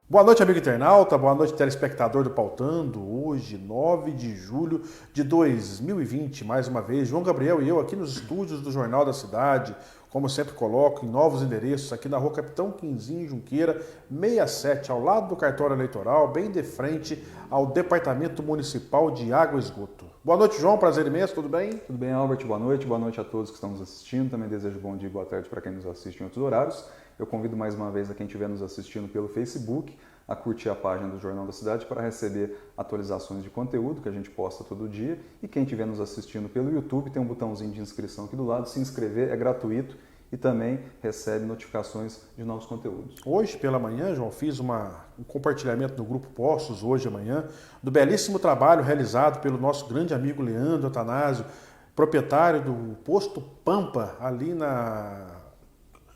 Boa noite, amigo internauta, boa noite, telespectador do Pautando. Hoje, 9 de julho de 2020, mais uma vez, João Gabriel e eu aqui nos estúdios do Jornal da Cidade, como sempre coloco, em novos endereços, aqui na rua Capitão Quinzinho Junqueira, 67, ao lado do cartório eleitoral, bem de frente ao Departamento Municipal de Água e Esgoto. Boa noite, João, prazer imenso, tudo bem? Tudo bem, Albert, boa noite a todos que estão nos assistindo, também desejo bom dia e boa tarde para quem nos assiste em outros horários. Eu convido mais uma vez a quem estiver nos assistindo pelo Facebook a curtir a página do Jornal da Cidade para receber atualizações de conteúdo que a gente posta todo dia. E quem estiver nos assistindo pelo YouTube, tem um botãozinho de inscrição aqui do lado, se inscrever é gratuito e também recebe notificações de novos conteúdos. Hoje pela manhã, João, fiz um compartilhamento no Grupo Postos, hoje e amanhã, do belíssimo trabalho realizado pelo nosso grande amigo Leandro Atanásio, proprietário do posto Pampa, ali na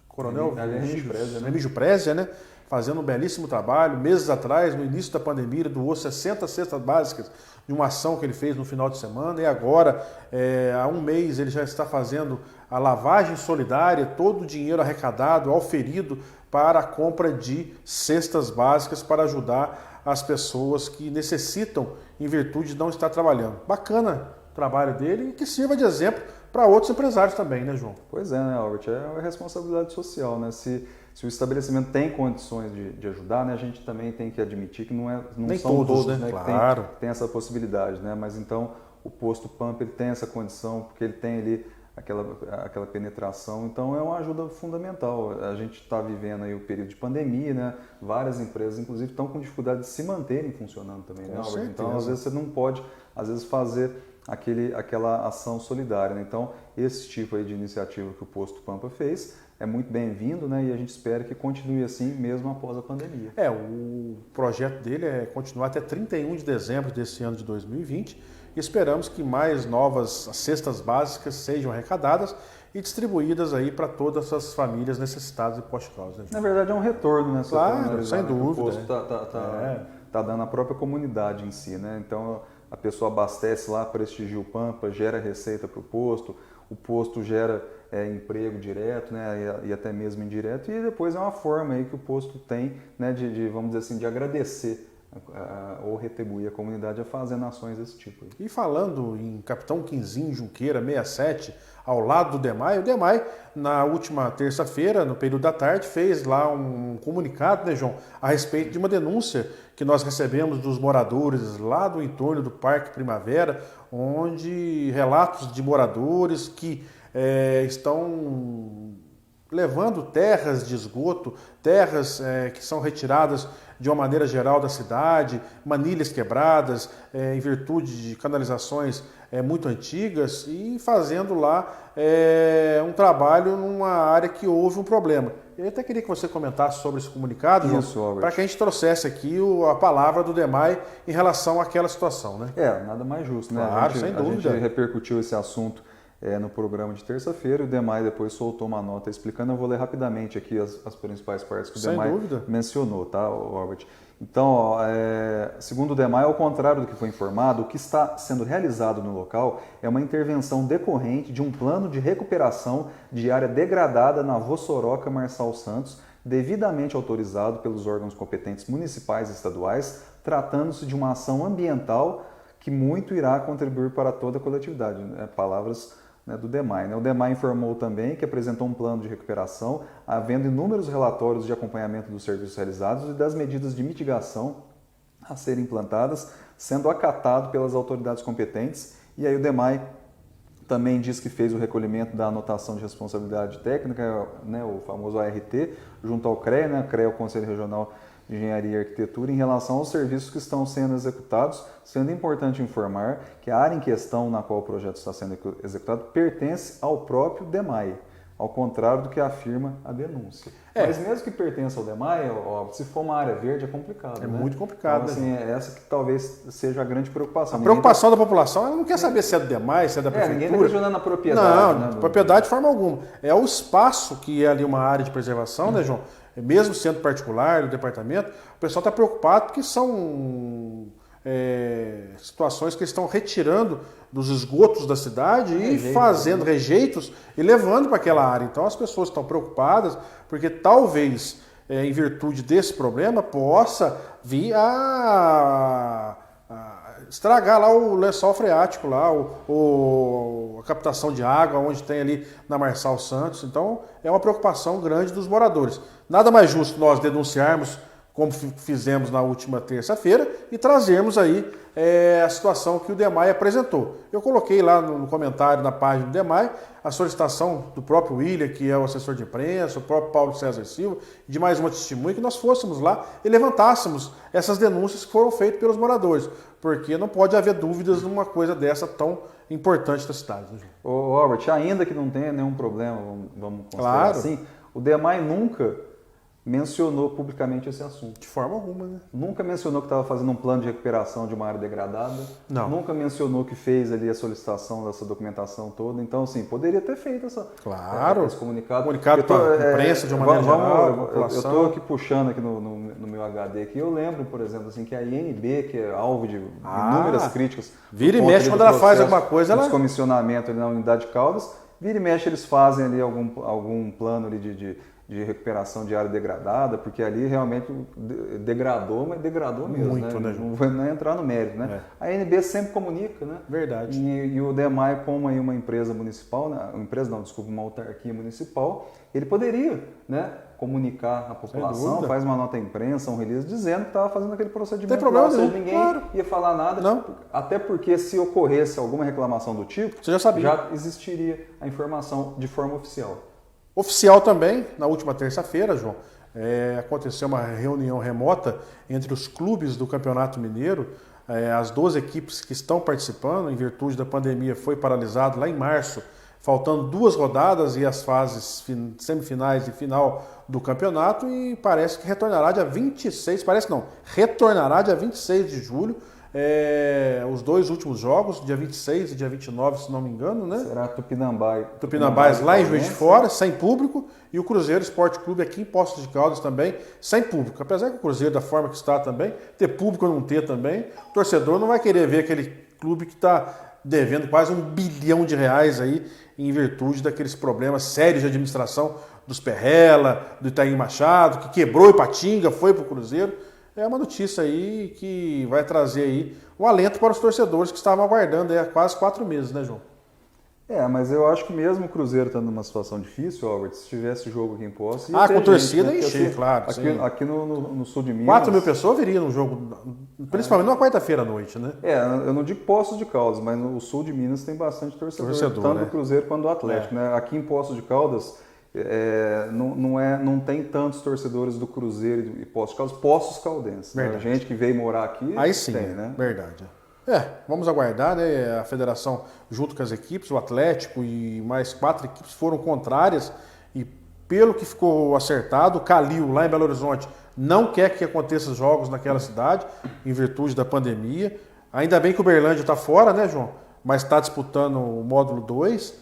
Coronel Remígio Prézia, né? Fazendo um belíssimo trabalho. Meses atrás, no início da pandemia, ele doou 60 cestas básicas de uma ação que ele fez no final de semana. E agora, há um mês, ele já está fazendo a lavagem solidária, todo o dinheiro arrecadado, auferido, para a compra de cestas básicas para ajudar as pessoas que necessitam em virtude de não estar trabalhando. Bacana o trabalho dele e que sirva de exemplo para outros empresários também, né, João? Pois é, né, Albert? É uma responsabilidade social, né? Se o estabelecimento tem condições de ajudar, né, a gente também tem que admitir que não Nem são todos, né? Né, claro. que tem essa possibilidade, né? Mas então o posto Pampa ele tem essa condição, porque ele tem ali aquela penetração, então é uma ajuda fundamental. A gente está vivendo aí o período de pandemia, né? Várias empresas, inclusive, estão com dificuldade de se manterem funcionando também, né, Albert? Então, às vezes, você não pode, fazer aquela ação solidária, né? Então, esse tipo aí de iniciativa que o posto Pampa fez é muito bem-vindo, né? E a gente espera que continue assim mesmo após a pandemia. O projeto dele é continuar até 31 de dezembro desse ano de 2020 e esperamos que mais novas cestas básicas sejam arrecadadas e distribuídas aí para todas as famílias necessitadas de post-causa. Na verdade é um retorno, né? Claro, sem dúvida. O posto tá dando a própria comunidade em si, né? Então a pessoa abastece lá, prestigia o Pampa, gera receita para o posto gera emprego direto, né, e até mesmo indireto, e depois é uma forma aí que o posto tem, né, vamos dizer assim, de agradecer ou retribuir a comunidade a fazendo ações desse tipo aí. E falando em Capitão Quinzinho Junqueira 67, ao lado do DEMAI, o DEMAI, na última terça-feira, no período da tarde, fez lá um comunicado, né, João, a respeito de uma denúncia que nós recebemos dos moradores lá do entorno do Parque Primavera, onde relatos de moradores que estão levando terras de esgoto, terras que são retiradas de uma maneira geral da cidade, manilhas quebradas, em virtude de canalizações muito antigas e fazendo lá um trabalho numa área que houve um problema. Eu até queria que você comentasse sobre esse comunicado, para que a gente trouxesse aqui a palavra do DEMAI em relação àquela situação, né? Nada mais justo, né? Claro, sem dúvida. A gente repercutiu esse assunto no programa de terça-feira, o DEMAI depois soltou uma nota explicando, eu vou ler rapidamente aqui as principais partes que o DEMAI mencionou, tá, Albert? Então, segundo o DEMAI, ao contrário do que foi informado, o que está sendo realizado no local é uma intervenção decorrente de um plano de recuperação de área degradada na Vossoroca Marçal Santos, devidamente autorizado pelos órgãos competentes municipais e estaduais, tratando-se de uma ação ambiental que muito irá contribuir para toda a coletividade. Palavras do DEMAI. O DEMAI informou também que apresentou um plano de recuperação, havendo inúmeros relatórios de acompanhamento dos serviços realizados e das medidas de mitigação a serem implantadas, sendo acatado pelas autoridades competentes. E aí o DEMAI também diz que fez o recolhimento da anotação de responsabilidade técnica, né, o famoso ART, junto ao CREA, né, CREA, o Conselho Regional de Engenharia e Arquitetura, em relação aos serviços que estão sendo executados, sendo importante informar que a área em questão na qual o projeto está sendo executado pertence ao próprio DEMAI, ao contrário do que afirma a denúncia. Mas mesmo que pertença ao DEMAI, se for uma área verde é complicado. É muito complicado. Então, assim, essa que talvez seja a grande preocupação. A preocupação da população, ela não quer saber se é do DEMAI, se é da prefeitura. Ninguém está questionando a propriedade. Não, propriedade de forma alguma. É o espaço que é ali uma área de preservação, né, João? mesmo sendo particular do departamento, o pessoal está preocupado porque são situações que eles estão retirando dos esgotos da cidade e fazendo rejeitos e levando para aquela área. Então as pessoas estão preocupadas porque talvez, em virtude desse problema, possa vir a estragar lá o lençol freático, lá, a captação de água, onde tem ali na Marçal Santos. Então é uma preocupação grande dos moradores. Nada mais justo nós denunciarmos, como fizemos na última terça-feira, e trazermos aí a situação que o DEMAI apresentou. Eu coloquei lá no comentário, na página do DEMAI, a solicitação do próprio William, que é o assessor de imprensa, o próprio Paulo César Silva, de mais uma testemunha, que nós fôssemos lá e levantássemos essas denúncias que foram feitas pelos moradores, porque não pode haver dúvidas numa coisa dessa tão importante da cidade. Né, Ô, Robert, ainda que não tenha nenhum problema, vamos considerar assim, o DEMAI nunca mencionou publicamente esse assunto. De forma alguma, né? Nunca mencionou que estava fazendo um plano de recuperação de uma área degradada. Não. Nunca mencionou que fez ali a solicitação dessa documentação toda. Então, assim, poderia ter feito esse comunicado. Comunicado para a imprensa de uma maneira geral. Eu estou aqui puxando aqui no meu HD aqui. Eu lembro, por exemplo, assim, que a INB, que é alvo de inúmeras críticas. Vira e mexe quando ela faz alguma coisa, ela... Descomissionamento ali na unidade de Caldas. Vira e mexe, eles fazem ali algum plano ali de recuperação de área degradada, porque ali realmente degradou, mas degradou mesmo. Muito, né? Não vai nem entrar no mérito, né? A ANB sempre comunica, né? Verdade. E o DEMAI, como aí uma empresa municipal, né? Uma autarquia municipal, ele poderia, né, comunicar à população, faz uma nota à imprensa, um release, dizendo que estava fazendo aquele procedimento. Tem problema nenhum, ninguém ia falar nada. Não. Até porque se ocorresse alguma reclamação do tipo, você já sabia. Já existiria a informação de forma oficial. Oficial também, na última terça-feira, João, aconteceu uma reunião remota entre os clubes do Campeonato Mineiro. As 12 equipes que estão participando, em virtude da pandemia, foi paralisado lá em março, faltando 2 rodadas e as fases semifinais e final do campeonato, e parece que retornará dia 26, retornará dia 26 de julho, os 2 últimos jogos, dia 26 e dia 29, se não me engano, né? Será Tupinambás lá em Juiz de Fora, sem público, e o Cruzeiro Esporte Clube aqui em Poços de Caldas também, sem público. Apesar que o Cruzeiro, da forma que está também, ter público ou não ter também, o torcedor não vai querer ver aquele clube que está devendo quase R$1 bilhão aí, em virtude daqueles problemas sérios de administração dos Perrella, do Itaim Machado, que quebrou Ipatinga, foi para o Cruzeiro. É uma notícia aí que vai trazer aí um alento para os torcedores que estavam aguardando há quase 4 meses, né, João? Mas eu acho que mesmo o Cruzeiro estando numa situação difícil, Albert, se tivesse jogo aqui em Poços... com torcida ia encher, claro. Aqui no sul de Minas... 4 mil pessoas viriam no jogo, principalmente numa quarta-feira à noite, né? Eu não digo Poços de Caldas, mas no sul de Minas tem bastante torcedor tanto do Cruzeiro quanto do Atlético, né? Aqui em Poços de Caldas... não tem tantos torcedores do Cruzeiro e Poços de Caldas, Poços caldenses. Né? Gente que veio morar aqui, aí sim, tem, né? Verdade. Vamos aguardar, né? A federação, junto com as equipes, o Atlético e mais 4 equipes foram contrárias, e pelo que ficou acertado, o Calil, lá em Belo Horizonte, não quer que aconteça jogos naquela cidade, em virtude da pandemia. Ainda bem que o Uberlândia está fora, né, João? Mas está disputando o módulo 2,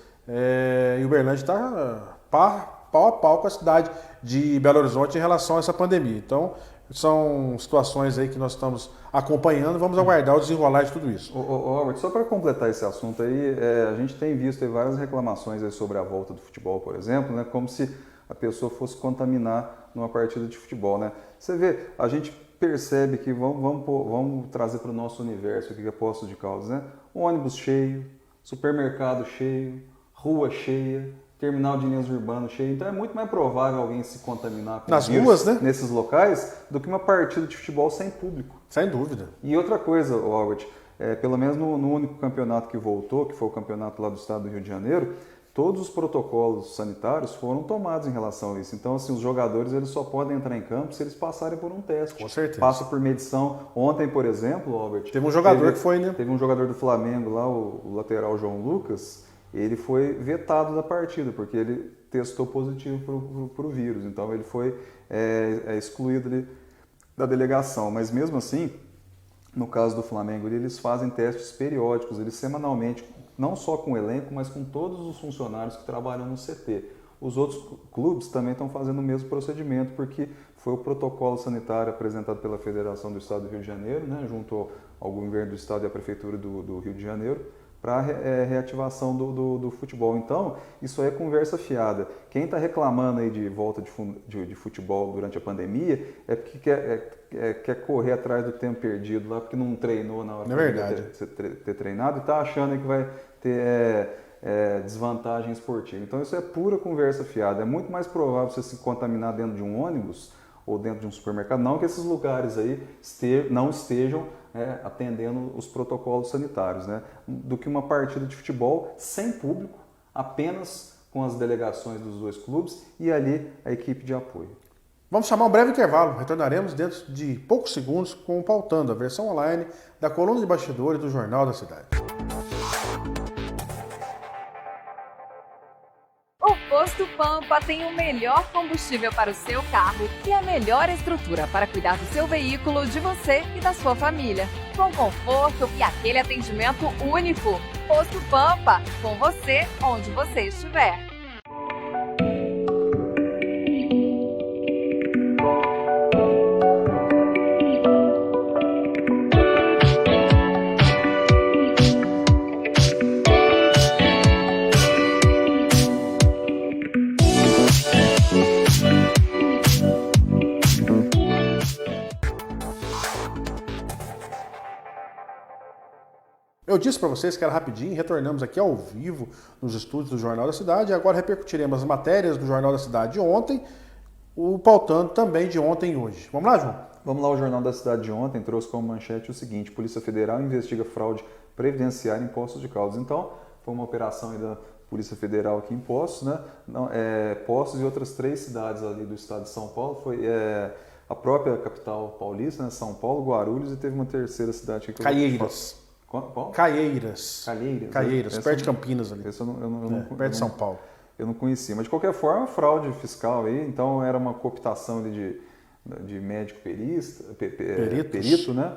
e o Uberlândia está pau a pau com a cidade de Belo Horizonte em relação a essa pandemia. Então, são situações aí que nós estamos acompanhando, vamos aguardar o desenrolar de tudo isso. Robert, só para completar esse assunto aí, a gente tem visto aí várias reclamações aí sobre a volta do futebol, por exemplo, né, como se a pessoa fosse contaminar numa partida de futebol, né? Você vê, a gente percebe que vamos trazer para o nosso universo aqui, que é Poços de Caldas, né? Um ônibus cheio, supermercado cheio, rua cheia, terminal de linhas urbanas cheio, então é muito mais provável alguém se contaminar com nas ruas, né? Nesses locais do que uma partida de futebol sem público. Sem dúvida. E outra coisa, Albert, pelo menos no único campeonato que voltou, que foi o campeonato lá do estado do Rio de Janeiro, todos os protocolos sanitários foram tomados em relação a isso. Então, assim, os jogadores eles só podem entrar em campo se eles passarem por um teste. Com certeza. Passa por medição. Ontem, por exemplo, Albert... Teve um jogador que foi, né? Teve um jogador do Flamengo lá, o lateral João Lucas, ele foi vetado da partida, porque ele testou positivo para o vírus. Então, ele foi excluído ali da delegação. Mas, mesmo assim, no caso do Flamengo, eles fazem testes periódicos, eles semanalmente, não só com o elenco, mas com todos os funcionários que trabalham no CT. os outros clubes também estão fazendo o mesmo procedimento, porque foi o protocolo sanitário apresentado pela Federação do Estado do Rio de Janeiro, né, junto ao governo do Estado e à Prefeitura do Rio de Janeiro, para a reativação do futebol. Então, isso aí é conversa fiada. Quem está reclamando aí de volta de futebol durante a pandemia é porque quer correr atrás do tempo perdido lá, porque não treinou na hora de ter treinado e está achando que vai ter desvantagem esportiva. Então, isso é pura conversa fiada. É muito mais provável você se contaminar dentro de um ônibus ou dentro de um supermercado, não que esses lugares aí não estejam atendendo os protocolos sanitários, né? Do que uma partida de futebol sem público, apenas com as delegações dos dois clubes e ali a equipe de apoio. Vamos chamar um breve intervalo, retornaremos dentro de poucos segundos com o Pautando, a versão online da coluna de bastidores do Jornal da Cidade. O Posto Pampa tem o melhor combustível para o seu carro e a melhor estrutura para cuidar do seu veículo, de você e da sua família. Com conforto e aquele atendimento único. Posto Pampa, com você onde você estiver. Eu disse para vocês que era rapidinho, retornamos aqui ao vivo nos estúdios do Jornal da Cidade e agora repercutiremos as matérias do Jornal da Cidade de ontem, o Pautando também de ontem e hoje. Vamos lá, João? Vamos lá, o Jornal da Cidade de ontem trouxe como manchete o seguinte: Polícia Federal investiga fraude previdenciária em Poços de Caldas. Então, foi uma operação aí da Polícia Federal aqui em Poços, né? Poços e outras 3 cidades ali do estado de São Paulo, foi a própria capital paulista, né? São Paulo, Guarulhos, e teve uma terceira cidade aqui. Caieiras. Qual? Caieiras, perto de Campinas ali. Perto de São Paulo. Eu não conhecia, mas de qualquer forma, fraude fiscal aí, então era uma cooptação ali de médico perito, né?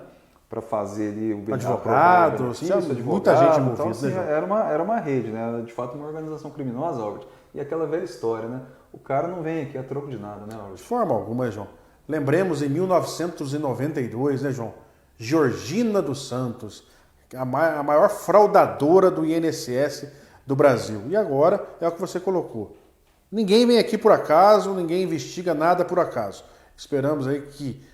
Para fazer ali o advogados, muita gente envolvida. Então, assim, era uma rede, né? Era de fato uma organização criminosa, Albert. E aquela velha história, né? O cara não vem aqui a troco de nada, né, Albert? De forma alguma, João. Lembremos em 1992, né, João? Georgina dos Santos, a maior fraudadora do INSS do Brasil. E agora é o que você colocou. Ninguém vem aqui por acaso, ninguém investiga nada por acaso. Esperamos aí que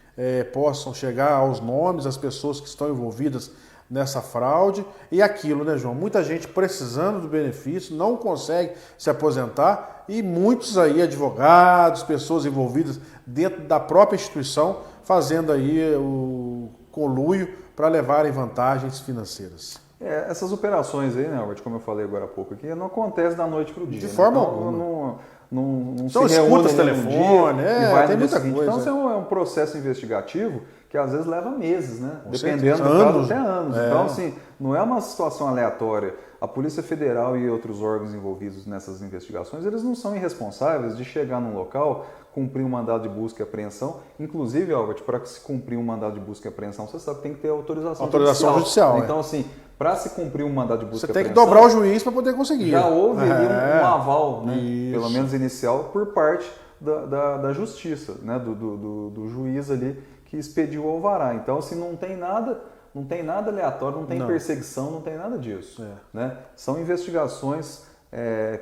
possam chegar aos nomes, as pessoas que estão envolvidas nessa fraude. E aquilo, né, João? Muita gente precisando do benefício, não consegue se aposentar e muitos aí, advogados, pessoas envolvidas dentro da própria instituição, fazendo aí o conluio para levarem vantagens financeiras. Essas operações aí, né, Albert, como eu falei agora há pouco aqui, não acontece da noite para o dia. De forma alguma. Não se reúne no telefone, tem muita coisa. Então, isso é um processo investigativo que às vezes leva meses, né? Dependendo do caso, até anos. Então, assim, não é uma situação aleatória. A Polícia Federal e outros órgãos envolvidos nessas investigações, eles não são irresponsáveis de chegar num local, cumprir um mandado de busca e apreensão. Inclusive, Albert, para se cumprir um mandado de busca e apreensão, você sabe que tem que ter autorização judicial. Então, assim, para se cumprir um mandado de busca e apreensão... Você tem que dobrar o juiz para poder conseguir. Já houve ali um aval, né? Pelo menos inicial, por parte da justiça, né? Do juiz ali que expediu o alvará. Então, assim, não tem nada aleatório, não tem perseguição, não tem nada disso. Né? São investigações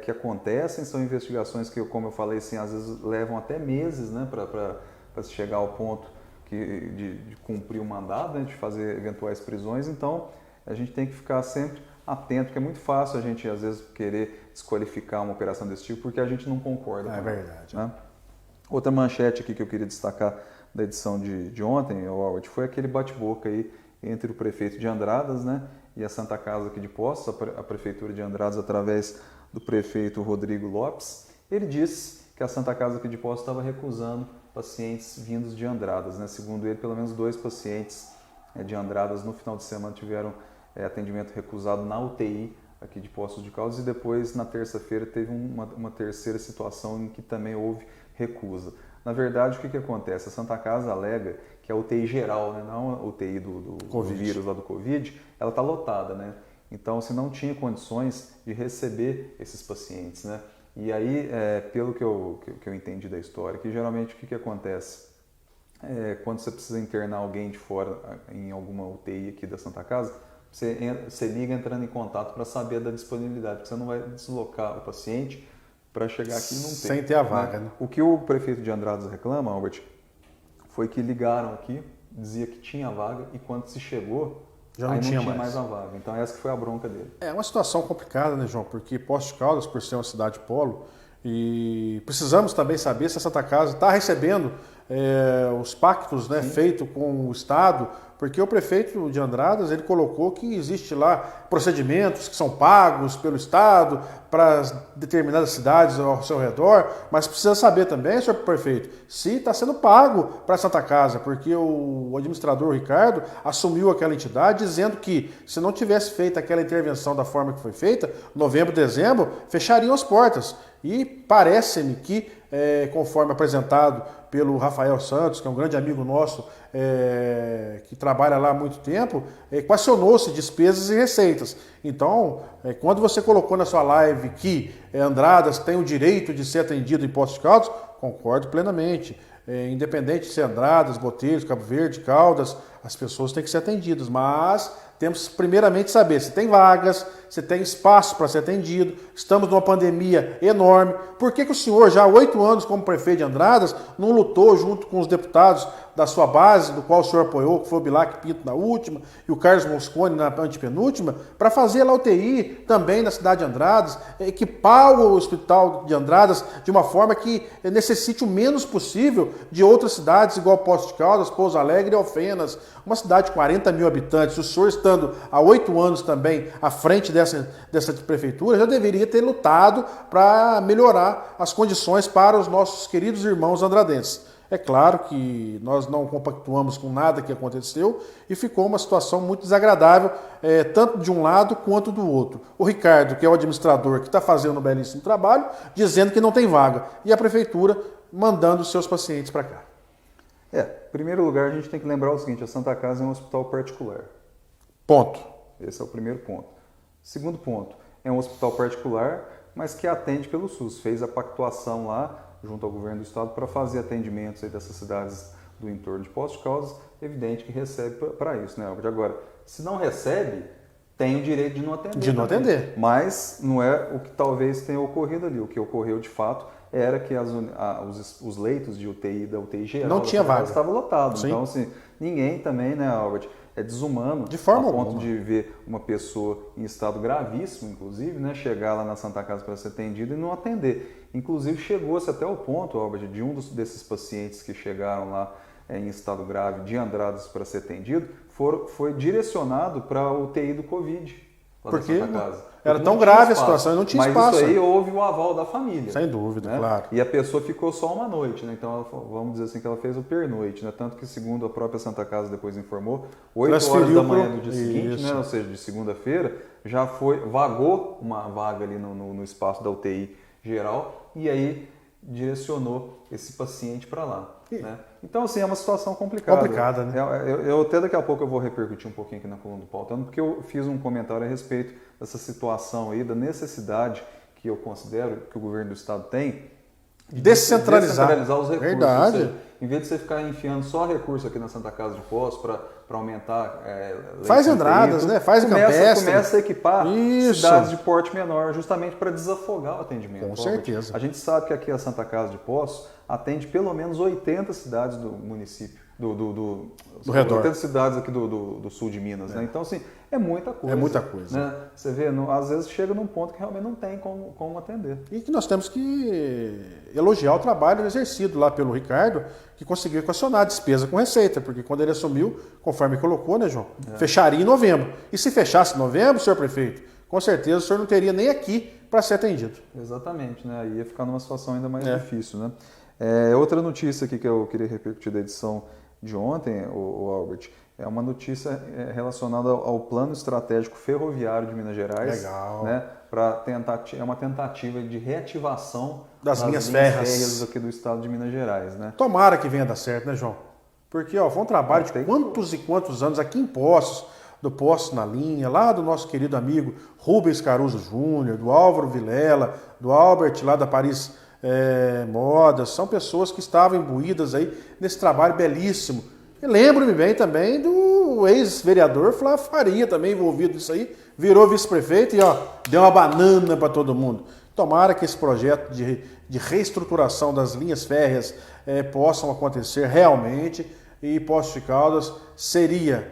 que acontecem, são investigações que, como eu falei, assim, às vezes levam até meses, né, para se chegar ao ponto de cumprir o mandado, né, de fazer eventuais prisões. Então, a gente tem que ficar sempre atento, porque é muito fácil a gente, às vezes, querer desqualificar uma operação desse tipo, porque a gente não concorda com ela. É verdade. Né? Outra manchete aqui que eu queria destacar da edição de ontem, Howard, foi aquele bate-boca aí entre o prefeito de Andradas, né, e a Santa Casa aqui de Poços, a prefeitura de Andradas, através do prefeito Rodrigo Lopes. Ele disse que a Santa Casa aqui de Poços estava recusando pacientes vindos de Andradas, né? Segundo ele, pelo menos 2 pacientes de Andradas no final de semana tiveram atendimento recusado na UTI aqui de Poços de Caldas, e depois, na terça-feira, teve uma terceira situação em que também houve recusa. Na verdade, o que acontece? A Santa Casa alega que a UTI geral, né, não a UTI do vírus lá do Covid, ela está lotada, né? Então, se não tinha condições de receber esses pacientes, né? E aí, pelo que eu entendi da história, que geralmente o que acontece? Quando você precisa internar alguém de fora em alguma UTI aqui da Santa Casa, você liga entrando em contato para saber da disponibilidade, porque você não vai deslocar o paciente para chegar aqui e não ter. Sem ter a vaga, né? O que o prefeito de Andradas reclama, Albert, foi que ligaram aqui, dizia que tinha vaga, e quando se chegou, já não aí tinha não tinha mais a vaga. Então essa que foi a bronca dele. É uma situação complicada, né, João? Porque Poços de Caldas, por ser uma cidade polo, e precisamos também saber se a Santa Casa está recebendo os pactos, né, feitos com o Estado, porque o prefeito de Andradas ele colocou que existe lá procedimentos que são pagos pelo Estado para determinadas cidades ao seu redor, mas precisa saber também, senhor prefeito, se está sendo pago para a Santa Casa, porque o administrador Ricardo assumiu aquela entidade dizendo que se não tivesse feito aquela intervenção da forma que foi feita, novembro, dezembro, fechariam as portas. E parece-me que, conforme apresentado pelo Rafael Santos, que é um grande amigo nosso, que trabalha lá há muito tempo, equacionou-se despesas e receitas. Então, quando você colocou na sua live que Andradas tem o direito de ser atendido em Poços de Caldas, concordo plenamente. Independente de ser Andradas, Botelhos, Cabo Verde, Caldas, as pessoas têm que ser atendidas, mas temos primeiramente saber se tem vagas, se tem espaço para ser atendido. Estamos numa pandemia enorme. Por que o senhor, já há 8 anos como prefeito de Andradas, não lutou junto com os deputados da sua base, do qual o senhor apoiou, que foi o Bilac Pinto na última e o Carlos Moscone na antepenúltima, para fazer a UTI também na cidade de Andradas, equipar o hospital de Andradas de uma forma que necessite o menos possível de outras cidades, igual Poços de Caldas, Pouso Alegre e Alfenas, uma cidade de 40 mil habitantes. O senhor estando há 8 anos também à frente dessa prefeitura, já deveria ter lutado para melhorar as condições para os nossos queridos irmãos andradenses. É claro que nós não compactuamos com nada que aconteceu e ficou uma situação muito desagradável, tanto de um lado quanto do outro. O Ricardo, que é o administrador, que está fazendo um belíssimo trabalho, dizendo que não tem vaga, e a prefeitura mandando os seus pacientes para cá. Em primeiro lugar, a gente tem que lembrar o seguinte, a Santa Casa é um hospital particular. Ponto. Esse é o primeiro ponto. Segundo ponto, é um hospital particular, mas que atende pelo SUS. Fez a pactuação lá, junto ao governo do estado, para fazer atendimentos aí dessas cidades do entorno de Poços de Caldas. Evidente que recebe para isso, né, Albert? Agora, se não recebe, tem o direito de não atender. De não atender. Mas não é o que talvez tenha ocorrido ali. O que ocorreu de fato era que os leitos de UTI, da UTI geral, não tinha vaga, estavam lotados. Sim. Então, assim, ninguém também, né, Albert, é desumano de forma a ponto alguma de ver uma pessoa em estado gravíssimo, inclusive, né, chegar lá na Santa Casa para ser atendida e não atender. Inclusive, chegou-se até o ponto, Albert, de um desses pacientes que chegaram lá em estado grave de Andradas para ser atendido, foi direcionado para a UTI do Covid. Por quê? Era tão grave a situação e não tinha espaço. Mas isso aí houve o aval da família. Sem dúvida, né? Claro. E a pessoa ficou só uma noite, né? Então, vamos dizer assim que ela fez o pernoite, né? Tanto que, segundo a própria Santa Casa depois informou, 8 horas da manhã do dia seguinte, né? Ou seja, de segunda-feira, já vagou uma vaga ali no espaço da UTI geral e aí direcionou esse paciente para lá. Né? Então, assim, é uma situação complicada. Complicada, né? Eu até daqui a pouco eu vou repercutir um pouquinho aqui na coluna do Pautano, porque eu fiz um comentário a respeito dessa situação aí, da necessidade que eu considero que o governo do estado tem de descentralizar os recursos. Verdade. Seja, em vez de você ficar enfiando só recurso aqui na Santa Casa de Poços para aumentar... faz Andradas, né? Faz Campestre. Começa a equipar cidades de porte menor, justamente para desafogar o atendimento. Com certeza. A gente sabe que aqui a Santa Casa de Poços atende pelo menos 80 cidades do município, do redor. 80 cidades aqui do sul de Minas. Né? Então, assim, é muita coisa. É muita coisa. Né? Você vê, às vezes chega num ponto que realmente não tem como atender. E que nós temos que elogiar o trabalho exercido lá pelo Ricardo, que conseguiu equacionar a despesa com receita, porque quando ele assumiu, conforme colocou, né, João? Fecharia em novembro. E se fechasse em novembro, senhor prefeito, com certeza o senhor não teria nem aqui para ser atendido. Exatamente, né? Aí ia ficar numa situação ainda mais difícil, né? Outra notícia aqui que eu queria repercutir da edição de ontem, o Albert, é uma notícia relacionada ao Plano Estratégico Ferroviário de Minas Gerais. Legal. Né, é uma tentativa de reativação das linhas férreas aqui do estado de Minas Gerais. Né? Tomara que venha dar certo, né, João? Porque foi um trabalho de quantos e quantos anos aqui em Poços. do Poços na Linha, lá do nosso querido amigo Rubens Caruso Júnior, do Álvaro Vilela, do Albert lá da Paris Modas, são pessoas que estavam imbuídas aí nesse trabalho belíssimo. E lembro-me bem também do ex-vereador Flávio Faria, também envolvido nisso aí, virou vice-prefeito e deu uma banana para todo mundo. Tomara que esse projeto de reestruturação das linhas férreas possam acontecer realmente, e Poços de Caldas seria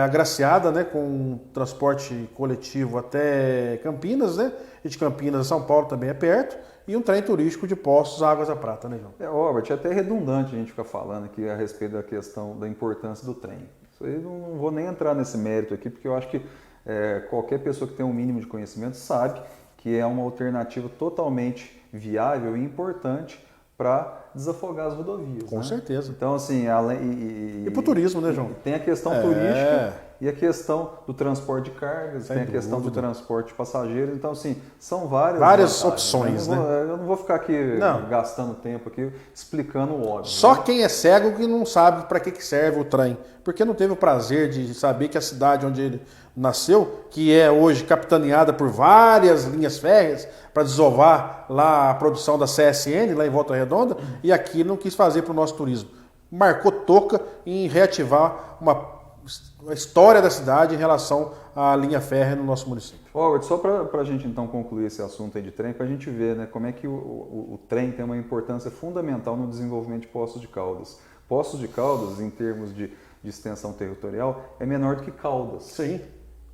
agraciada, né, com um transporte coletivo até Campinas, né, e de Campinas a São Paulo também é perto, e um trem turístico de Poços a Águas da Prata, né, João? Robert, é até redundante a gente ficar falando aqui a respeito da questão da importância do trem. Isso aí não vou nem entrar nesse mérito aqui, porque eu acho que qualquer pessoa que tem um mínimo de conhecimento sabe que é uma alternativa totalmente viável e importante para desafogar as rodovias. Com certeza. Então, assim, e para o turismo, né, João? Tem a questão turística e a questão do transporte de cargas, tem a questão do transporte de passageiros. Então, assim, são várias opções, né? Eu não vou ficar aqui gastando tempo aqui explicando o óbvio. Só quem é cego que não sabe para que serve o trem, porque não teve o prazer de saber que a cidade onde ele nasceu, que é hoje capitaneada por várias linhas férreas para desovar lá a produção da CSN, lá em Volta Redonda, e aqui não quis fazer para o nosso turismo. Marcou toca em reativar a história da cidade em relação à linha férrea no nosso município. Robert, só para a gente então concluir esse assunto aí de trem, para a gente ver, né, como é que o trem tem uma importância fundamental no desenvolvimento de Poços de Caldas. Poços de Caldas, em termos de extensão territorial, é menor do que Caldas. Sim.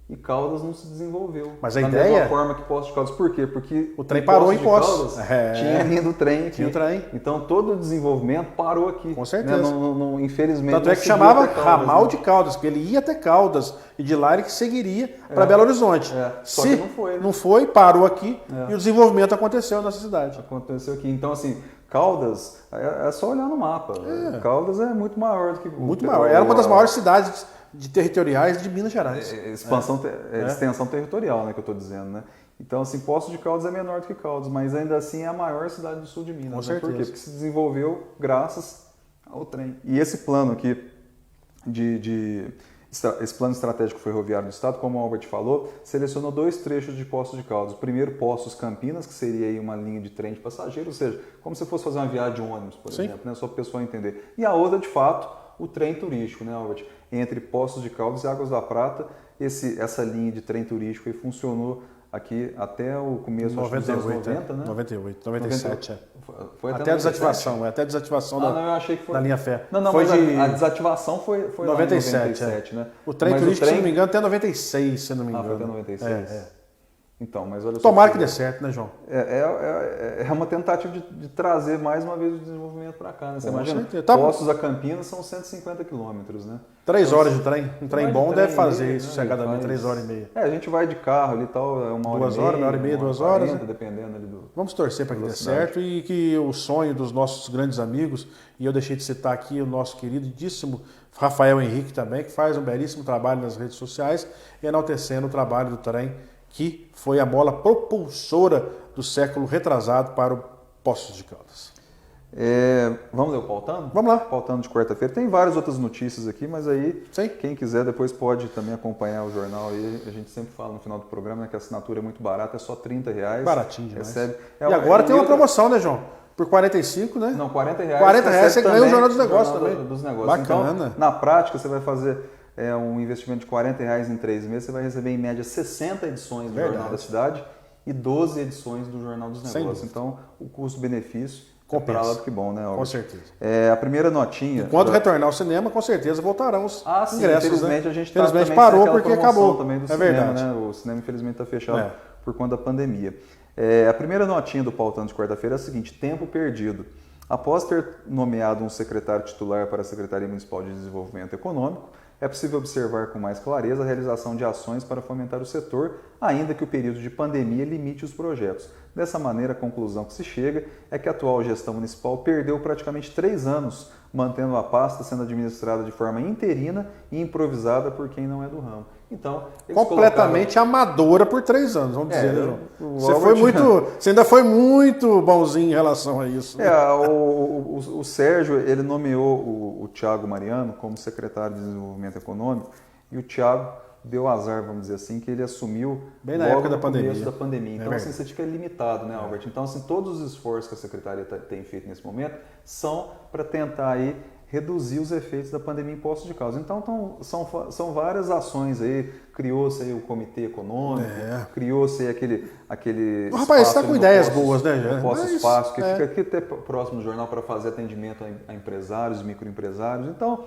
E Caldas não se desenvolveu. Mas a da ideia... mesma forma que Poços de Caldas. Por quê? Porque o trem parou em Poços. Tinha linha do trem aqui. Tinha o trem. Então todo o desenvolvimento parou aqui. Com certeza. Né? Infelizmente. Tanto é que chamava ramal de Caldas, porque ele ia até Caldas e de lá ele que seguiria para Belo Horizonte. Só que não foi. Né? Não foi, parou aqui e o desenvolvimento aconteceu nessa cidade. Aconteceu aqui. Então, assim, Caldas, é só olhar no mapa. Caldas é muito maior do que... Muito maior. Era uma das maiores cidades territoriais de Minas Gerais. Extensão territorial, né, que eu estou dizendo, né? Então, assim, Poços de Caldas é menor do que Caldas, mas ainda assim é a maior cidade do sul de Minas. Com certeza. Por quê? Porque se desenvolveu graças ao trem. E esse plano aqui, esse plano estratégico ferroviário do Estado, como o Albert falou, selecionou 2 trechos de Poços de Caldas. O primeiro, Poços Campinas, que seria aí uma linha de trem de passageiro, ou seja, como se fosse fazer uma viagem de ônibus, por exemplo, né? Só para o pessoal entender. E a outra, de fato, o trem turístico, né, Albert? Entre Poços de Caldas e Águas da Prata, essa linha de trem turístico aí funcionou aqui até o começo dos anos 90, né? 98, 97, Foi até a desativação, até a desativação eu achei que foi... da linha férrea. Não, foi mas a desativação foi 97, né? O trem turístico, se não me engano, até 96, se não me engano. Foi até 96? Então, mas olha só. Tomara que dê certo, né, João? É uma tentativa de trazer mais uma vez o desenvolvimento para cá, né? Você imagina, Poços a Campinas são 150 quilômetros, né? 3 horas de trem. Um trem bom deve fazer isso, sossegadamente, 3 horas e meia. A gente vai de carro ali e tal, é 1 hora 2 horas, 1 hora e meia, 2 horas. 40, dependendo ali do... Vamos torcer para que dê certo e que o sonho dos nossos grandes amigos, e eu deixei de citar aqui o nosso queridíssimo Rafael Henrique também, que faz um belíssimo trabalho nas redes sociais, enaltecendo o trabalho do trem, que foi a mola propulsora do século retrasado para o Poços de Caldas. Vamos ler o Pautando? Vamos lá. Pautando de quarta-feira. Tem várias outras notícias aqui, mas aí Sim. Quem quiser depois pode também acompanhar o jornal. Aí a gente sempre fala no final do programa, né, que a assinatura é muito barata, é só R$30. Baratinho demais. Recebe. E agora tem uma promoção, né, João? Por 45, né? Não, R$40. R$40 você ganha o Jornal dos Negócios também. Dos negócios. Bacana. Então, na prática, você vai fazer um investimento de R$40 em 3 meses, você vai receber em média 60 edições do Jornal da Cidade e 12 edições do Jornal dos Negócios. Então, o custo-benefício é para lá do que bom, né, Albert? Com certeza. A primeira notinha... Quando retornar ao cinema, com certeza voltarão os ingressos. Infelizmente, né? A gente infelizmente parou porque acabou. Também do cinema, verdade. Né? O cinema, infelizmente, está fechado por conta da pandemia. A primeira notinha do Pautando de quarta-feira é a seguinte: tempo perdido. Após ter nomeado um secretário titular para a Secretaria Municipal de Desenvolvimento Econômico, é possível observar com mais clareza a realização de ações para fomentar o setor, ainda que o período de pandemia limite os projetos. Dessa maneira, a conclusão que se chega é que a atual gestão municipal perdeu praticamente 3 anos, mantendo a pasta sendo administrada de forma interina e improvisada por quem não é do ramo. Então, completamente amadora por 3 anos, vamos dizer, né, João? Você ainda foi muito bonzinho em relação a isso. Né? O Sérgio, ele nomeou o Thiago Mariano como secretário de Desenvolvimento Econômico, e o Thiago deu azar, vamos dizer assim, que ele assumiu bem na logo época da no pandemia. começo da pandemia. Então, assim, você fica limitado, né, Albert? Então, assim, todos os esforços que a Secretaria tem feito nesse momento são para tentar aí reduzir os efeitos da pandemia em Poços de Caldas. Então, são várias ações aí. Criou-se aí o Comitê Econômico, criou-se aí aquele o rapaz está com ideias boas, né? Poços Fácil, que fica aqui até próximo do jornal para fazer atendimento a empresários, microempresários. Então,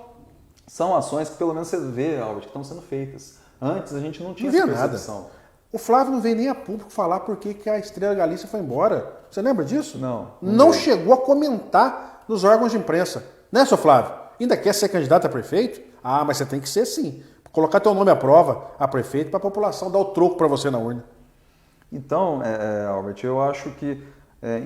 são ações que pelo menos você vê, Albert, que estão sendo feitas. Antes a gente não tinha essa percepção. Nada. O Flávio não veio nem a público falar por que a Estrela Galícia foi embora. Você lembra disso? Não chegou a comentar nos órgãos de imprensa. Né, seu Flávio? Ainda quer ser candidato a prefeito? Ah, mas você tem que ser sim. Colocar teu nome à prova a prefeito para a população dar o troco para você na urna. Então, Albert, eu acho que,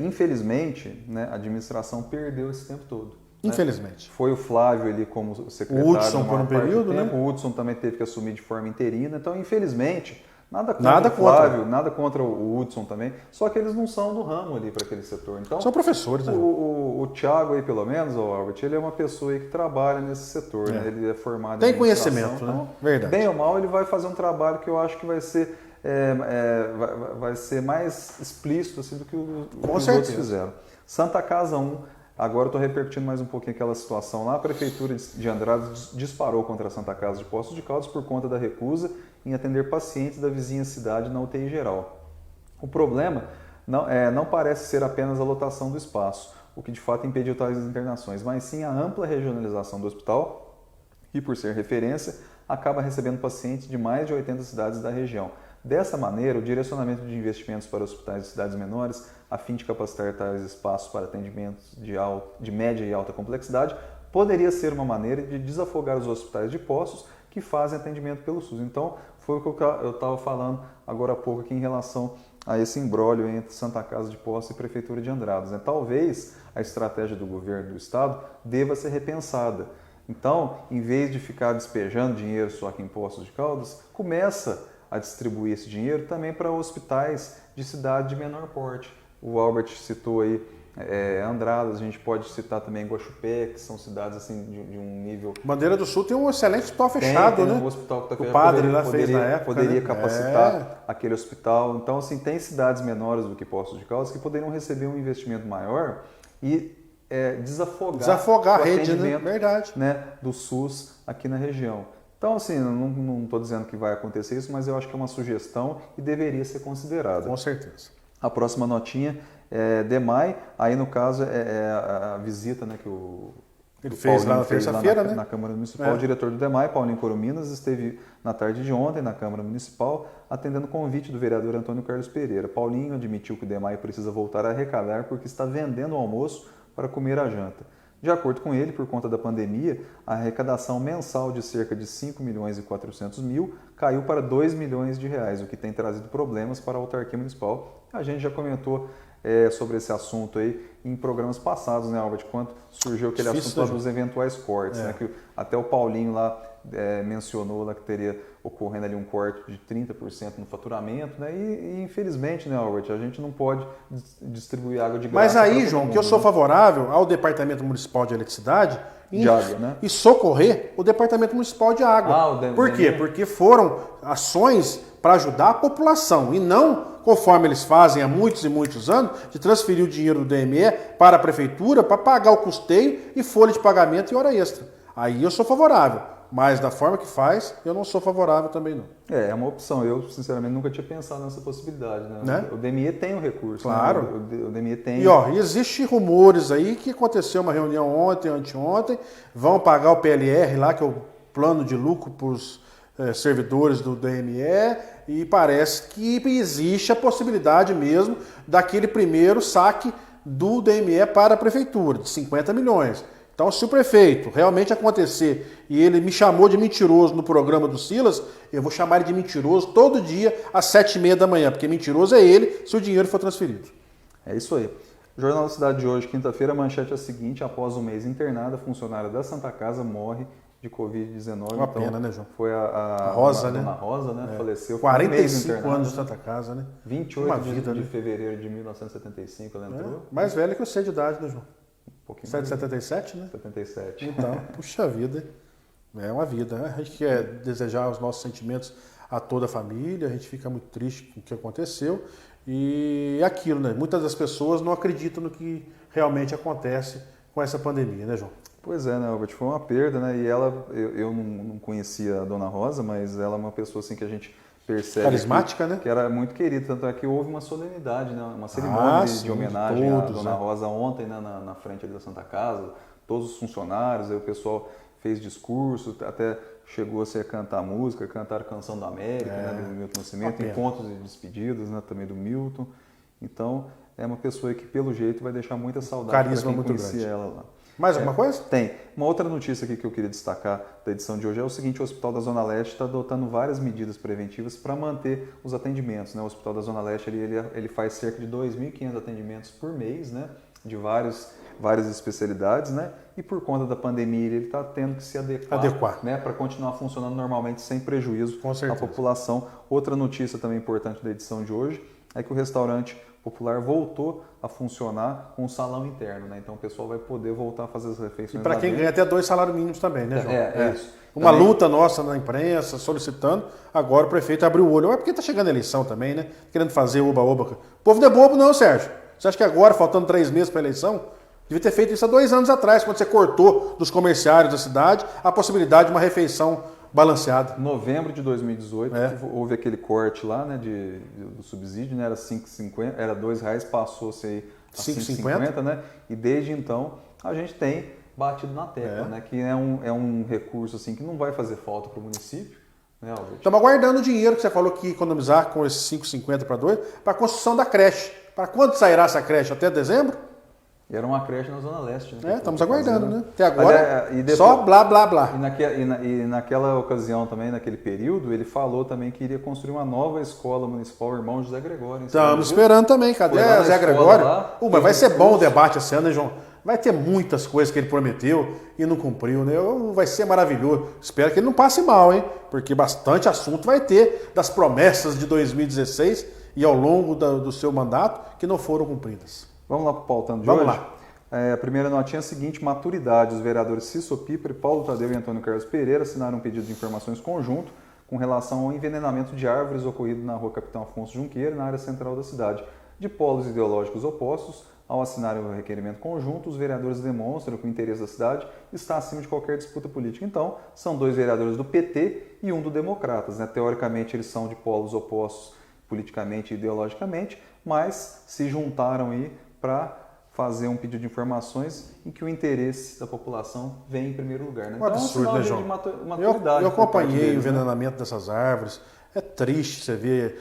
infelizmente, né, a administração perdeu esse tempo todo. Infelizmente. Né? Foi o Flávio ali como secretário. O Hudson por um período, né? O Hudson também teve que assumir de forma interina. Então, infelizmente, nada contra o Flávio, nada contra o Hudson também. Só que eles não são do ramo ali para aquele setor. Então, são professores, né? O Thiago aí, pelo menos, o Albert, ele é uma pessoa aí que trabalha nesse setor, né? Ele é formado tem em conhecimento, então, né? Verdade. Bem ou mal, ele vai fazer um trabalho que eu acho que vai ser vai ser mais explícito assim, do que os outros fizeram. Santa Casa 1, agora eu estou repercutindo mais um pouquinho aquela situação lá. A Prefeitura de Andradas disparou contra a Santa Casa de Poços de Caldas por conta da recusa em atender pacientes da vizinha cidade na UTI geral. O problema não parece ser apenas a lotação do espaço, o que de fato impediu tais internações, mas sim a ampla regionalização do hospital e, por ser referência, acaba recebendo pacientes de mais de 80 cidades da região. Dessa maneira, o direcionamento de investimentos para hospitais de cidades menores, a fim de capacitar tais espaços para atendimentos de média e alta complexidade, poderia ser uma maneira de desafogar os hospitais de Poços que fazem atendimento pelo SUS. Então, foi o que eu estava falando agora há pouco aqui em relação a esse imbróglio entre Santa Casa de Poços e Prefeitura de Andradas. Né? Talvez a estratégia do governo do estado deva ser repensada. Então, em vez de ficar despejando dinheiro só aqui em Poços de Caldas, começa a distribuir esse dinheiro também para hospitais de cidade de menor porte. O Albert citou aí Andradas, a gente pode citar também Guaxupé, que são cidades assim de um nível... Bandeira do Sul tem um excelente hospital fechado, né? Um hospital que o padre lá fez na época, poderia capacitar aquele hospital. Então, assim, tem cidades menores do que Poços de Caldas que poderiam receber um investimento maior e desafogar a rede, né? Verdade. Né, do SUS aqui na região. Então, assim, não estou dizendo que vai acontecer isso, mas eu acho que é uma sugestão e deveria ser considerada. Com certeza. A próxima notinha é DEMAI, aí no caso a visita, né, que ele fez lá na terça-feira, né? Na Câmara Municipal. O diretor do DEMAI, Paulinho Corominas, esteve na tarde de ontem na Câmara Municipal, atendendo o convite do vereador Antônio Carlos Pereira. Paulinho admitiu que o DEMAI precisa voltar a arrecadar porque está vendendo o almoço para comer a janta. De acordo com ele, por conta da pandemia, a arrecadação mensal de cerca de 5 milhões e 400 mil caiu para 2 milhões de reais, o que tem trazido problemas para a autarquia municipal. A gente já comentou sobre esse assunto aí em programas passados, né, Albert? Quando surgiu aquele assunto lá dos eventuais cortes, né? Que até o Paulinho lá mencionou lá que teria ocorrendo ali um corte de 30% no faturamento, né? E infelizmente, né, Albert, a gente não pode distribuir água de graça. Mas aí, João, que eu sou favorável ao Departamento Municipal de Eletricidade e socorrer o Departamento Municipal de Água. Por quê? Porque foram ações para ajudar a população e não, conforme eles fazem há muitos e muitos anos, de transferir o dinheiro do DME para a prefeitura para pagar o custeio e folha de pagamento e hora extra. Aí eu sou favorável, mas da forma que faz, eu não sou favorável também não. É uma opção. Eu, sinceramente, nunca tinha pensado nessa possibilidade. Né? O DME tem o recurso. Claro. Né? O DME tem... E existem rumores aí que aconteceu uma reunião ontem, anteontem, vão pagar o PLR lá, que é o plano de lucro para os servidores do DME, e parece que existe a possibilidade mesmo daquele primeiro saque do DME para a prefeitura, de 50 milhões. Então, se o prefeito realmente acontecer e ele me chamou de mentiroso no programa do Silas, eu vou chamar ele de mentiroso todo dia às 7h30 da manhã, porque mentiroso é ele se o dinheiro for transferido. É isso aí. O Jornal da Cidade de hoje, quinta-feira, a manchete é a seguinte: após um mês internada, a funcionária da Santa Casa morre de Covid-19. Uma pena, né, João? Foi a Rosa, né? Rosa, né? Faleceu. 45 anos de Santa Casa, né? 28 de fevereiro de 1975 ela entrou. Mais velha que você de idade, né, João? Um pouquinho. Você é de 77, né? 77. Então, puxa vida. É uma vida, né? A gente quer desejar os nossos sentimentos a toda a família, a gente fica muito triste com o que aconteceu e aquilo, né? Muitas das pessoas não acreditam no que realmente acontece com essa pandemia, né, João? Pois é, né, Albert? Foi uma perda, né? E ela, eu não conhecia a Dona Rosa, mas ela é uma pessoa assim que a gente percebe carismática, né? Que era muito querida, tanto é que houve uma solenidade, né? Uma cerimônia de homenagem à Dona Rosa ontem, né? na frente ali da Santa Casa, todos os funcionários, aí o pessoal fez discurso, até chegou-se a cantar música, cantaram Canção da América, né? Do Milton Nascimento, encontros e despedidas, né? Também do Milton. Então, é uma pessoa que, pelo jeito, vai deixar muita saudade para quem conhecia ela lá. Mais alguma coisa? Tem. Uma outra notícia aqui que eu queria destacar da edição de hoje é o seguinte: o Hospital da Zona Leste está adotando várias medidas preventivas para manter os atendimentos, né? O Hospital da Zona Leste ele faz cerca de 2.500 atendimentos por mês, né? De várias especialidades, né? E por conta da pandemia ele está tendo que se adequar. Né? Para continuar funcionando normalmente sem prejuízo à população. Outra notícia também importante da edição de hoje é que o restaurante popular voltou a funcionar com um salão interno, né? Então o pessoal vai poder voltar a fazer as refeições. E para quem ganha até 2 salários mínimos também, né, João? É isso. Uma luta nossa na imprensa, solicitando, agora o prefeito abriu o olho. É porque está chegando a eleição também, né? Querendo fazer oba-oba. O povo não é bobo não, Sérgio. Você acha que agora, faltando 3 meses para a eleição, devia ter feito isso há 2 anos atrás, quando você cortou dos comerciários da cidade a possibilidade de uma refeição balanceada. Em novembro de 2018, houve aquele corte lá, né, do subsídio, né, era R$5,50, era R$2, passou-se aí a R$5,50, né? E desde então a gente tem batido na tecla, né, que é um recurso assim que não vai fazer falta para o município. Né, estamos aguardando o dinheiro que você falou que ia economizar com esses R$5,50 para R$2 para a construção da creche. Para quando sairá essa creche? Até dezembro? E era uma creche na Zona Leste. Né, estamos aguardando, né? Até agora, depois, só blá, blá, blá. E naquela ocasião também, naquele período, ele falou também que iria construir uma nova escola municipal, Irmão José Gregório. Estamos esperando também. Cadê José Gregório? Mas vai ser bom o debate esse ano, né, João? Vai ter muitas coisas que ele prometeu e não cumpriu, né? Vai ser maravilhoso. Espero que ele não passe mal, hein? Porque bastante assunto vai ter das promessas de 2016 e ao longo do seu mandato que não foram cumpridas. Vamos lá para o pautando de hoje? Vamos lá. A primeira notinha é a seguinte: maturidade. Os vereadores Cício Piper, Paulo Tadeu e Antônio Carlos Pereira assinaram um pedido de informações conjunto com relação ao envenenamento de árvores ocorrido na rua Capitão Afonso Junqueira, na área central da cidade. De polos ideológicos opostos, ao assinarem o requerimento conjunto, os vereadores demonstram que o interesse da cidade está acima de qualquer disputa política. Então, são 2 vereadores do PT e um do Democratas, né? Teoricamente, eles são de polos opostos politicamente e ideologicamente, mas se juntaram aí para fazer um pedido de informações em que o interesse da população vem em primeiro lugar. Né? Um absurdo, né, João? Eu acompanhei o envenenamento dessas árvores. É triste você ver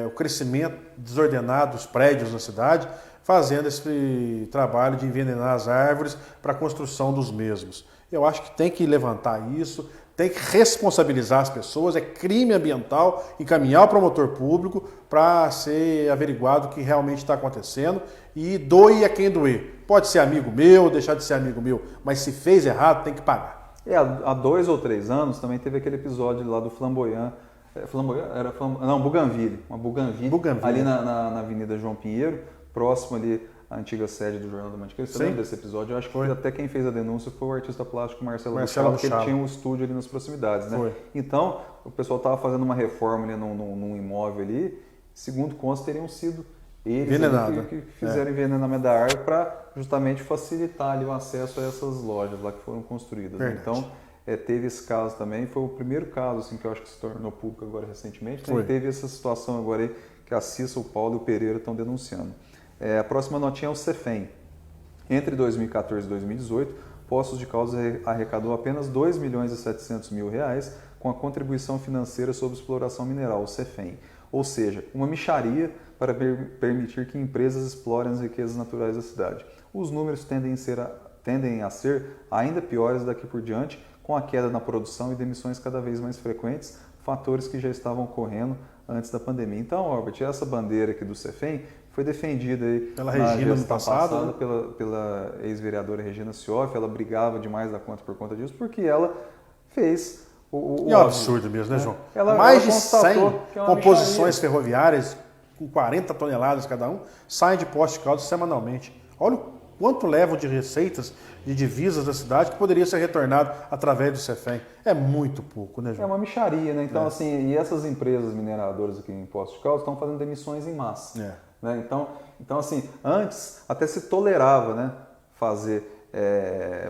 o crescimento desordenado dos prédios na cidade, fazendo esse trabalho de envenenar as árvores para a construção dos mesmos. Eu acho que tem que levantar isso, tem que responsabilizar as pessoas, é crime ambiental, encaminhar o promotor público para ser averiguado o que realmente está acontecendo e doe a quem doer. Pode ser amigo meu, deixar de ser amigo meu, mas se fez errado tem que pagar. Há 2 ou 3 anos também teve aquele episódio lá do Flamboyant, Bougainville, uma Bougainville. Ali na Avenida João Pinheiro, próximo ali à antiga sede do Jornal da Mantiqueira. Você lembra desse episódio? Eu acho que até quem fez a denúncia foi o artista plástico Marcelo Buchala, porque ele tinha um estúdio ali nas proximidades, né? Então, o pessoal estava fazendo uma reforma ali num imóvel ali, segundo consta, teriam sido eles que fizeram envenenamento da árvore para justamente facilitar ali o acesso a essas lojas lá que foram construídas. Né? Então, teve esse caso também, foi o primeiro caso assim, que eu acho que se tornou público agora recentemente, né? E teve essa situação agora aí que a Cissa, o Paulo e o Pereira estão denunciando. A próxima notinha é o Cefem. Entre 2014 e 2018, Poços de Caldas arrecadou apenas R$ 2.700.000 com a contribuição financeira sobre exploração mineral, o Cefem. Ou seja, uma mixaria para permitir que empresas explorem as riquezas naturais da cidade. Os números tendem a ser ainda piores daqui por diante, com a queda na produção e demissões cada vez mais frequentes, fatores que já estavam ocorrendo antes da pandemia. Então, Albert, essa bandeira aqui do Cefem foi defendida aí pela Regina no passado, né? pela ex-vereadora Regina Cioff. Ela brigava demais da conta por conta disso, porque ela fez E é um absurdo mesmo, né, João? Mais de 100 composições ferroviárias, com 40 toneladas cada um, saem de Poços de Caldas semanalmente. Olha quanto levam de receitas, de divisas da cidade, que poderia ser retornado através do Cefem. É muito pouco, né, João? É uma mixaria, né? Então, assim, e essas empresas mineradoras aqui em Poços de Caldas estão fazendo demissões em massa. Né? Então, assim, antes até se tolerava, né,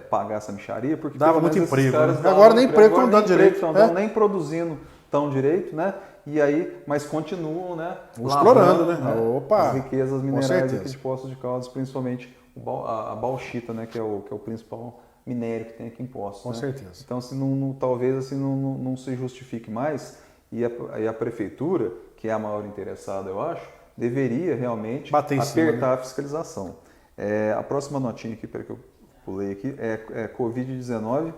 pagar essa mixaria, porque dava muito emprego. Agora nem emprego estão dando direito. Não estão nem produzindo tão direito, né? E aí, mas continuam, né? Explorando, né? Opa, as riquezas minerais aqui de Poços de Caldas, principalmente a bauxita, né? Que é o principal minério que tem aqui em Poços. Com certeza. Então, assim, talvez assim, não se justifique mais e a prefeitura, que é a maior interessada, eu acho, deveria realmente apertar a fiscalização. A próxima notinha aqui, peraí que eu pulei aqui, é Covid-19,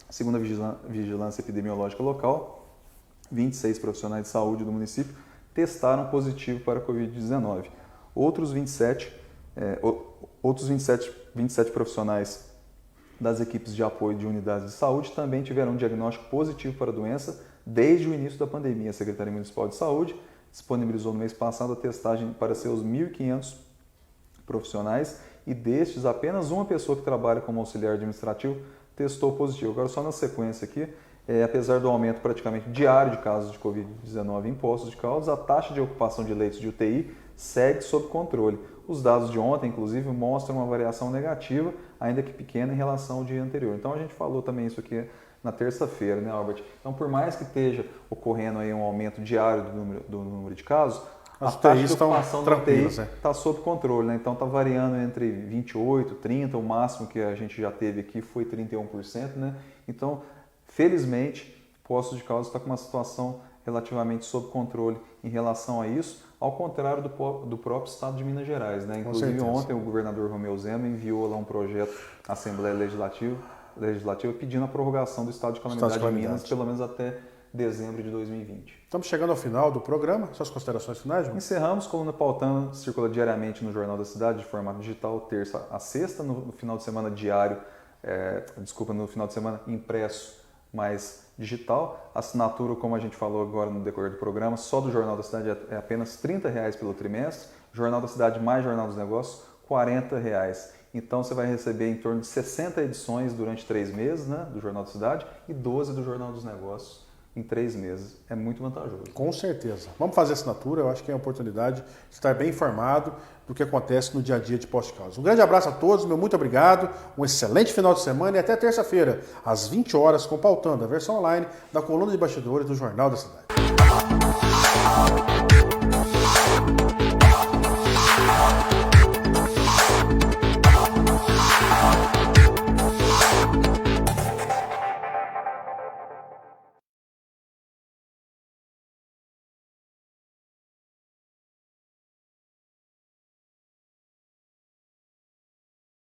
segundo a Vigilância Epidemiológica Local, 26 profissionais de saúde do município testaram positivo para a Covid-19. Outros 27 profissionais das equipes de apoio de unidades de saúde também tiveram um diagnóstico positivo para a doença desde o início da pandemia. A Secretaria Municipal de Saúde disponibilizou no mês passado a testagem para seus 1.500 profissionais e destes apenas uma pessoa que trabalha como auxiliar administrativo testou positivo. Agora só na sequência aqui, apesar do aumento praticamente diário de casos de Covid-19 em Poços de Caldas, a taxa de ocupação de leitos de UTI segue sob controle. Os dados de ontem, inclusive, mostram uma variação negativa, ainda que pequena, em relação ao dia anterior. Então, a gente falou também isso aqui na terça-feira, né, Albert? Então, por mais que esteja ocorrendo aí um aumento diário do número de casos, a taxa de ocupação da UTI está sob controle, né? Então, está variando entre 28%, 30%, o máximo que a gente já teve aqui foi 31%, né? Então, felizmente, Poços de Caldas está com uma situação relativamente sob controle em relação a isso, ao contrário do próprio estado de Minas Gerais, né? Inclusive, ontem o governador Romeu Zema enviou lá um projeto à Assembleia Legislativa pedindo a prorrogação do estado de calamidade de Minas, pelo menos até dezembro de 2020. Estamos chegando ao final do programa. Suas considerações finais, João? Encerramos. Coluna Pautana circula diariamente no Jornal da Cidade, de formato digital, terça a sexta, no final de semana diário, no final de semana impresso, mais digital. Assinatura, como a gente falou agora no decorrer do programa, só do Jornal da Cidade é apenas R$ 30 pelo trimestre. Jornal da Cidade mais Jornal dos Negócios, R$ 40. Então você vai receber em torno de 60 edições durante 3 meses, né, do Jornal da Cidade e 12 do Jornal dos Negócios em 3 meses. É muito vantajoso. Com certeza. Vamos fazer assinatura, eu acho que é a oportunidade de estar bem informado do que acontece no dia a dia de Poços de Caldas. Um grande abraço a todos, meu muito obrigado, um excelente final de semana e até terça-feira, às 20 horas, com Pautando, a versão online da coluna de bastidores do Jornal da Cidade.